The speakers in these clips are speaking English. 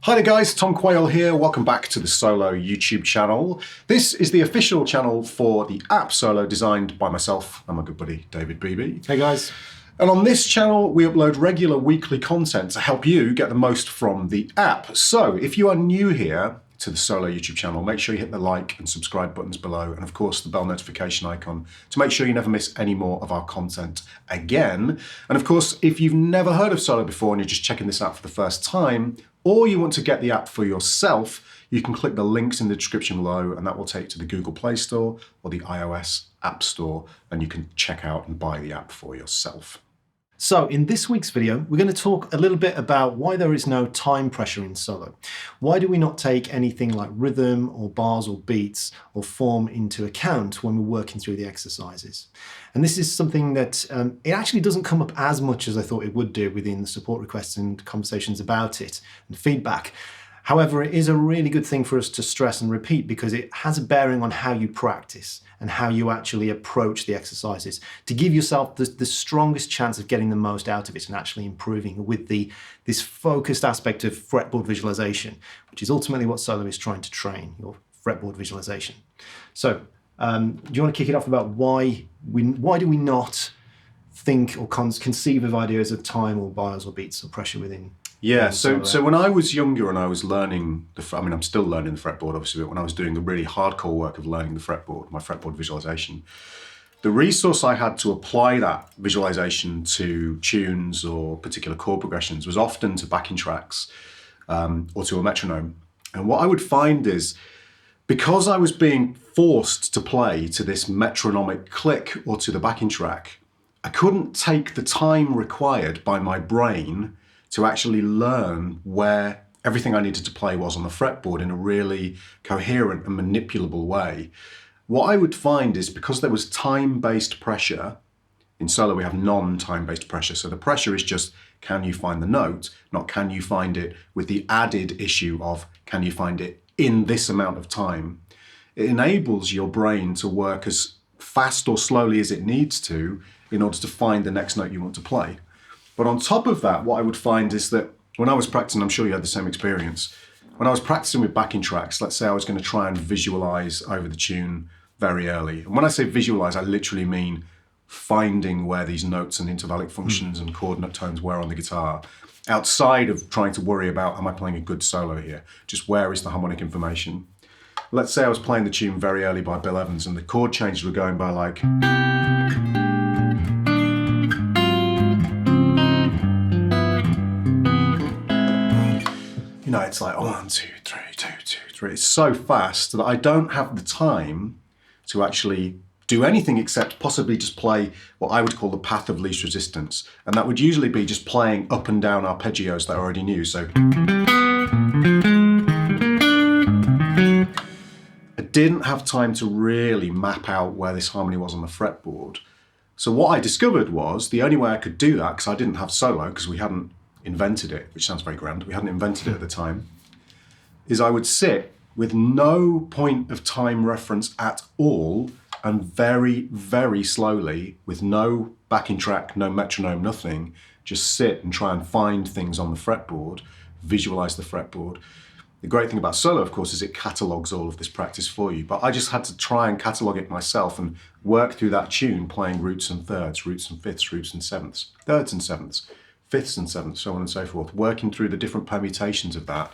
Hi there guys, Tom Quayle here. Welcome back to the Solo YouTube channel. This is the official channel for the app Solo, designed by myself and my good buddy David Beebee. Hey guys. And on this channel we upload regular weekly content to help you get the most from the app. So if you are new here to the Solo YouTube channel, make sure you hit the like and subscribe buttons below, and of course the bell notification icon to make sure you never miss any more of our content again. And of course, if you've never heard of Solo before and you're just checking this out for the first time, or you want to get the app for yourself, you can click the links in the description below and that will take you to the Google Play Store or the iOS App Store, and you can check out and buy the app for yourself. So in this week's video, we're going to talk a little bit about why there is no time pressure in solo. Why do we not take anything like rhythm or bars or beats or form into account when we're working through the exercises? And this is something that it actually doesn't come up as much as I thought it would do within the support requests and conversations about it and feedback. However, it is a really good thing for us to stress and repeat because it has a bearing on how you practice and how you actually approach the exercises to give yourself the strongest chance of getting the most out of it and actually improving with this focused aspect of fretboard visualization, which is ultimately what Solo is trying to train, your fretboard visualization. So do you want to kick it off about why do we not think or conceive of ideas of time or bars or beats or pressure within? Yeah, so when I was younger and I was learning, I'm still learning the fretboard obviously, but when I was doing the really hardcore work of learning the fretboard, my fretboard visualization, the resource I had to apply that visualization to tunes or particular chord progressions was often to backing tracks or to a metronome. And what I would find is, because I was being forced to play to this metronomic click or to the backing track, I couldn't take the time required by my brain to actually learn where everything I needed to play was on the fretboard in a really coherent and manipulable way. What I would find is, because there was time-based pressure, in solo we have non-time-based pressure, so the pressure is just, can you find the note, not can you find it with the added issue of, can you find it in this amount of time. It enables your brain to work as fast or slowly as it needs to in order to find the next note you want to play. But on top of that, what I would find is that when I was practicing, I'm sure you had the same experience, when I was practicing with backing tracks, let's say I was going to try and visualize over the tune very early. And when I say visualize, I literally mean finding where these notes and intervallic functions and chord note tones were on the guitar, outside of trying to worry about, am I playing a good solo here? Just where is the harmonic information? Let's say I was playing the tune very early by Bill Evans and the chord changes were going by like, you know, it's like 1, 2, 3, 2, 2, 3. It's so fast that I don't have the time to actually do anything except possibly just play what I would call the path of least resistance. And that would usually be just playing up and down arpeggios that I already knew. So I didn't have time to really map out where this harmony was on the fretboard. So what I discovered was the only way I could do that, because I didn't have solo, because we hadn't invented it, which sounds very grand, we hadn't invented it at the time, is I would sit with no point of time reference at all and very, very slowly, with no backing track, no metronome, nothing, just sit and try and find things on the fretboard, visualize the fretboard. The great thing about solo, of course, is it catalogues all of this practice for you, but I just had to try and catalogue it myself and work through that tune, playing roots and thirds, roots and fifths, roots and sevenths, thirds and sevenths, fifths and sevenths, so on and so forth, working through the different permutations of that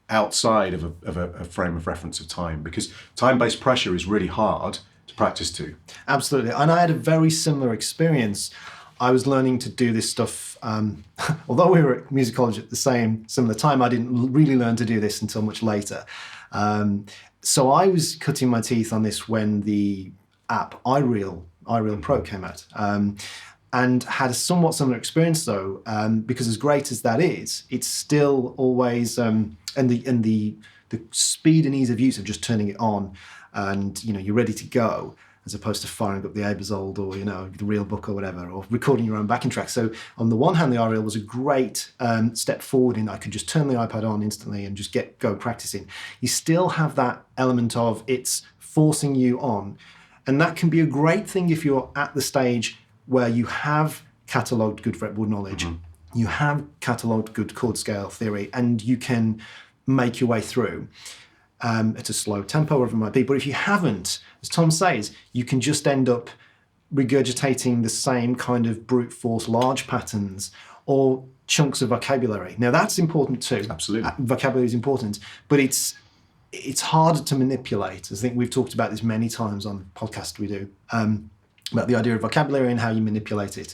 outside of a frame of reference of time, because time-based pressure is really hard to practice to. Absolutely, and I had a very similar experience. I was learning to do this stuff, although we were at music college at the similar time, I didn't really learn to do this until much later. So I was cutting my teeth on this when the app iReal Pro came out. And had a somewhat similar experience though, because as great as that is, it's still always, and the speed and ease of use of just turning it on and, you know, you're ready to go, as opposed to firing up the Abersold or, you know, the Real Book or whatever, or recording your own backing track. So on the one hand, the iReal was a great step forward in I could just turn the iPad on instantly and just go practicing. You still have that element of it's forcing you on. And that can be a great thing if you're at the stage where you have catalogued good fretboard knowledge, you have catalogued good chord scale theory, and you can make your way through at a slow tempo, whatever it might be. But if you haven't, as Tom says, you can just end up regurgitating the same kind of brute force large patterns or chunks of vocabulary. Now that's important too. Absolutely. Vocabulary is important, but it's harder to manipulate. I think we've talked about this many times on the podcast we do, about the idea of vocabulary and how you manipulate it.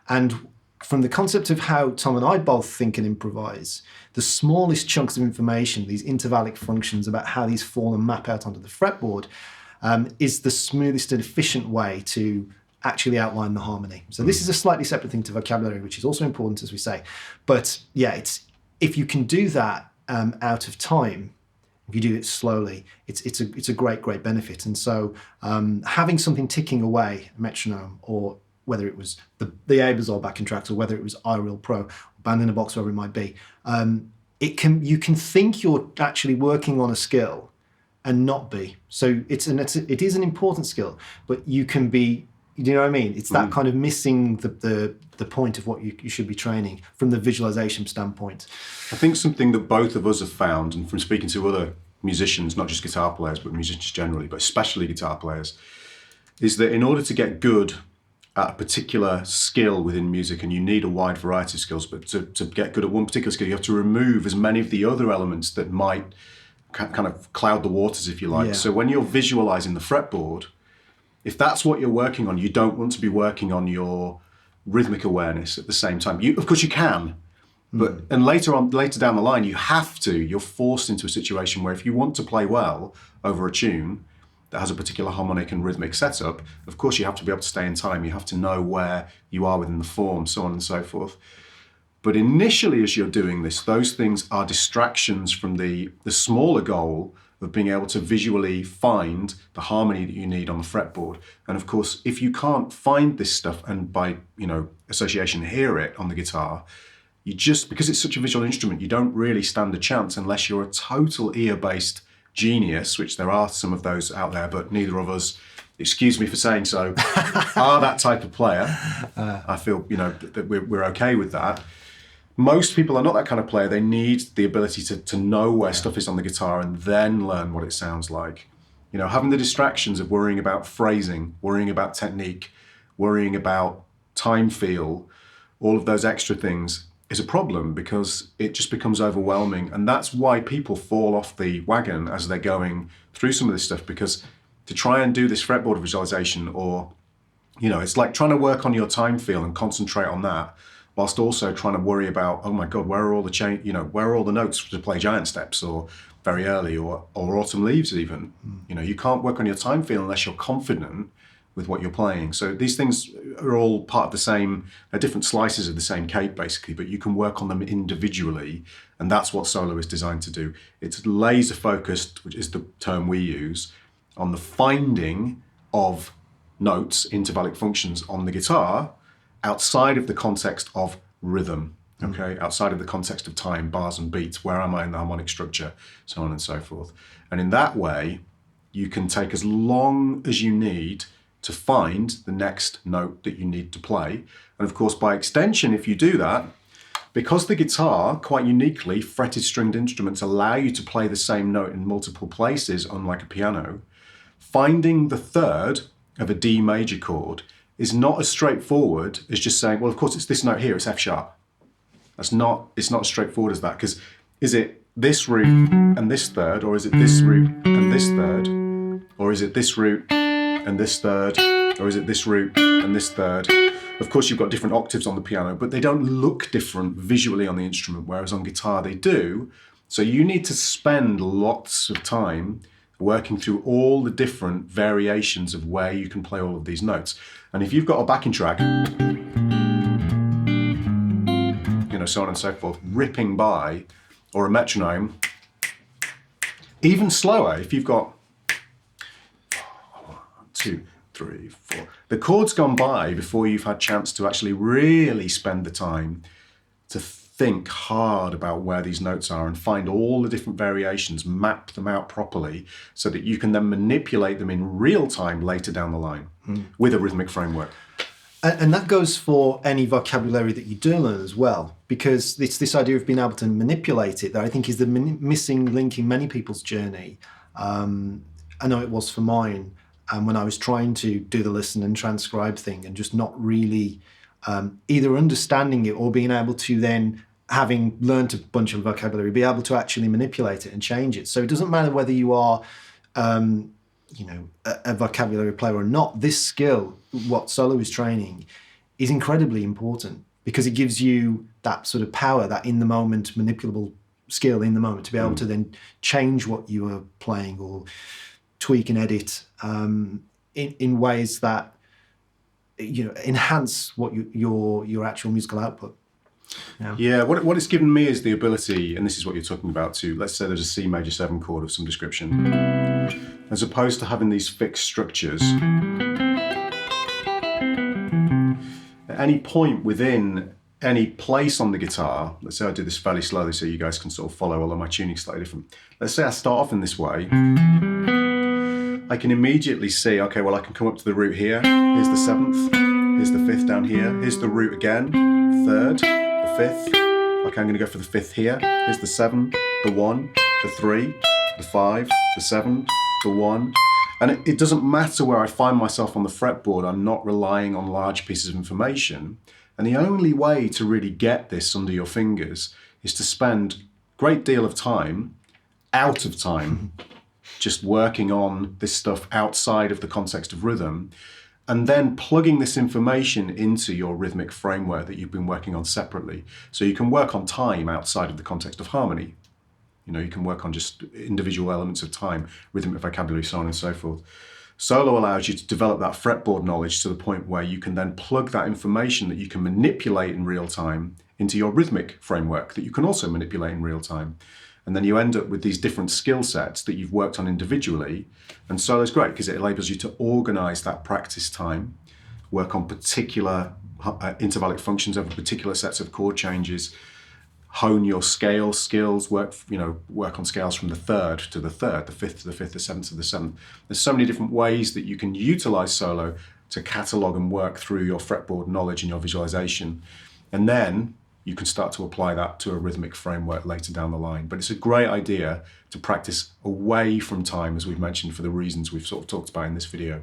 And from the concept of how Tom and I both think and improvise, the smallest chunks of information, these intervallic functions about how these fall and map out onto the fretboard, is the smoothest and efficient way to actually outline the harmony. So this is a slightly separate thing to vocabulary, which is also important, as we say. But yeah, if you can do that out of time, if you do it slowly, it's a great benefit. And so having something ticking away, a metronome, or whether it was the Abazol backing tracks, or whether it was iReal Pro, Band in a Box, whatever it might be, you can think you're actually working on a skill and not be. So it is an important skill, but you can be. You know what I mean? It's that kind of missing the point of what you should be training from the visualization standpoint. I think something that both of us have found, and from speaking to other musicians, not just guitar players, but musicians generally, but especially guitar players, is that in order to get good at a particular skill within music, and you need a wide variety of skills, but to get good at one particular skill, you have to remove as many of the other elements that might kind of cloud the waters, if you like. Yeah. So when you're visualizing the fretboard, if that's what you're working on, you don't want to be working on your rhythmic awareness at the same time. Of course you can, but and later down the line, you're forced into a situation where if you want to play well over a tune that has a particular harmonic and rhythmic setup, of course you have to be able to stay in time. You have to know where you are within the form, so on and so forth. But initially, as you're doing this, those things are distractions from the smaller goal of being able to visually find the harmony that you need on the fretboard. And of course, if you can't find this stuff and by, association hear it on the guitar, because it's such a visual instrument, you don't really stand a chance unless you're a total ear-based genius, which there are some of those out there, but neither of us, excuse me for saying so, are that type of player. I feel, that we're okay with that. Most people are not that kind of player. They need the ability to know where stuff is on the guitar and then learn what it sounds like. Having the distractions of worrying about phrasing, worrying about technique, worrying about time feel, all of those extra things is a problem because it just becomes overwhelming. And that's why people fall off the wagon as they're going through some of this stuff, because to try and do this fretboard visualization, or, it's like trying to work on your time feel and concentrate on that, whilst also trying to worry about, oh my God, where are all the notes to play Giant Steps or Very Early or Autumn Leaves even. You can't work on your time feel unless you're confident with what you're playing. So these things are all part of the same, different slices of the same cake basically, but you can work on them individually. And that's what solo is designed to do. It's laser focused, which is the term we use, on the finding of notes, intervallic functions on the guitar, outside of the context of rhythm, okay? Outside of the context of time, bars and beats, where am I in the harmonic structure, so on and so forth. And in that way, you can take as long as you need to find the next note that you need to play. And of course, by extension, if you do that, because the guitar, quite uniquely, fretted stringed instruments allow you to play the same note in multiple places, unlike a piano, finding the third of a D major chord is not as straightforward as just saying, well, of course, it's this note here, it's F sharp. It's not as straightforward as that, because is it this root and this third, or is it this root and this third, or is it this root and this third, or is it this root and this third? Of course, you've got different octaves on the piano, but they don't look different visually on the instrument, whereas on guitar they do. So you need to spend lots of time working through all the different variations of where you can play all of these notes. And if you've got a backing track, so on and so forth, ripping by, or a metronome, even slower, if you've got 1, 2, 3, 4, the chord's gone by before you've had chance to actually really spend the time to think hard about where these notes are and find all the different variations, map them out properly so that you can then manipulate them in real time later down the line with a rhythmic framework. And that goes for any vocabulary that you do learn as well, because it's this idea of being able to manipulate it that I think is the missing link in many people's journey. I know it was for mine, when I was trying to do the listen and transcribe thing and just not really either understanding it or being able to then, having learned a bunch of vocabulary, be able to actually manipulate it and change it. So it doesn't matter whether you are a vocabulary player or not. This skill, what solo is training, is incredibly important because it gives you that sort of power, that in the moment manipulable skill in the moment to be able to then change what you are playing or tweak and edit in ways that enhance what your actual musical output. Yeah, what it's given me is the ability, and this is what you're talking about, to, let's say there's a C major 7 chord of some description, as opposed to having these fixed structures. At any point within any place on the guitar, let's say I do this fairly slowly so you guys can sort of follow, although my tuning's slightly different. Let's say I start off in this way. I can immediately see, okay, well I can come up to the root here. Here's the 7th, here's the 5th down here, here's the root again, 3rd, the 5th. Okay, I'm gonna go for the 5th here. Here's the 7, the 1, the 3, the 5, the 7, the 1. And it doesn't matter where I find myself on the fretboard, I'm not relying on large pieces of information. And the only way to really get this under your fingers is to spend a great deal of time, out of time, just working on this stuff outside of the context of rhythm, and then plugging this information into your rhythmic framework that you've been working on separately. So you can work on time outside of the context of harmony. You can work on just individual elements of time, rhythmic vocabulary, so on and so forth. Solo allows you to develop that fretboard knowledge to the point where you can then plug that information that you can manipulate in real time into your rhythmic framework that you can also manipulate in real time. And then you end up with these different skill sets that you've worked on individually. And solo is great because it enables you to organize that practice time, work on particular intervallic functions over particular sets of chord changes, hone your scale skills, work on scales from the 3rd to the 3rd, the 5th to the 5th, the 7th to the 7th. There's so many different ways that you can utilize solo to catalog and work through your fretboard knowledge and your visualization. And then you can start to apply that to a rhythmic framework later down the line. But it's a great idea to practice away from time, as we've mentioned, for the reasons we've sort of talked about in this video.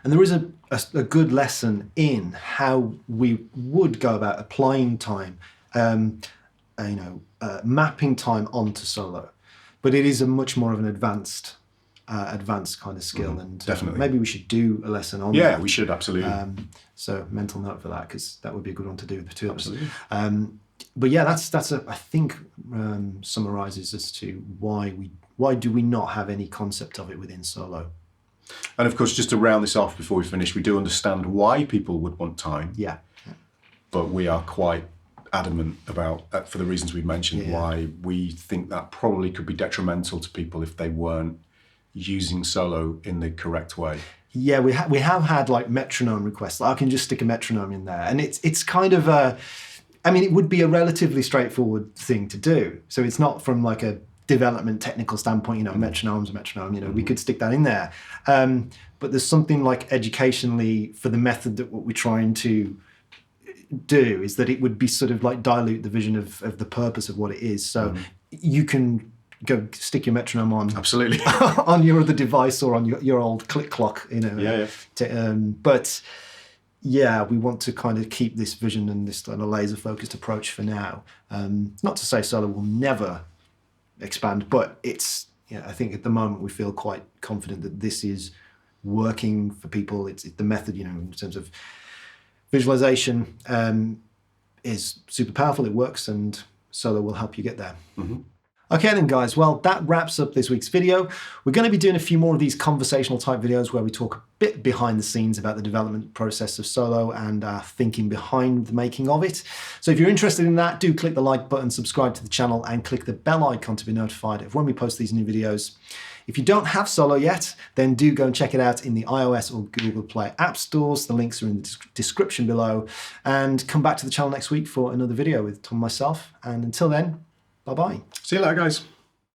And there is a good lesson in how we would go about applying time, mapping time onto solo. But it is a much more of an advanced kind of skill, and definitely. Maybe we should do a lesson on that. Yeah, we should, absolutely. So mental note for that, because that would be a good one to do with the two of us. Absolutely. But yeah, I think summarizes as to why do we not have any concept of it within solo. And of course, just to round this off before we finish, we do understand why people would want time. Yeah. But we are quite adamant about, for the reasons we've mentioned, why we think that probably could be detrimental to people if they weren't using solo in the correct way. Yeah, we have had like metronome requests. Like, I can just stick a metronome in there, and it's kind of it would be a relatively straightforward thing to do. So it's not from like a development technical standpoint, metronome's a metronome, we could stick that in there. But there's something like educationally for the method that what we're trying to do is that it would be sort of like dilute the vision of the purpose of what it is. So you can go stick your metronome on absolutely on your other device or on your old click clock, but yeah, we want to kind of keep this vision and this kind of laser focused approach for now. Not to say solo will never expand, but it's I think at the moment we feel quite confident that this is working for people. It's the method, in terms of visualization, is super powerful. It works, and solo will help you get there. Okay then, guys, well, that wraps up this week's video. We're going to be doing a few more of these conversational type videos where we talk a bit behind the scenes about the development process of solo and our thinking behind the making of it. So if you're interested in that, do click the like button, subscribe to the channel, and click the bell icon to be notified of when we post these new videos. If you don't have solo yet, then do go and check it out in the iOS or Google Play app stores. The links are in the description below. And come back to the channel next week for another video with Tom and myself. And until then, bye-bye. See you later, guys.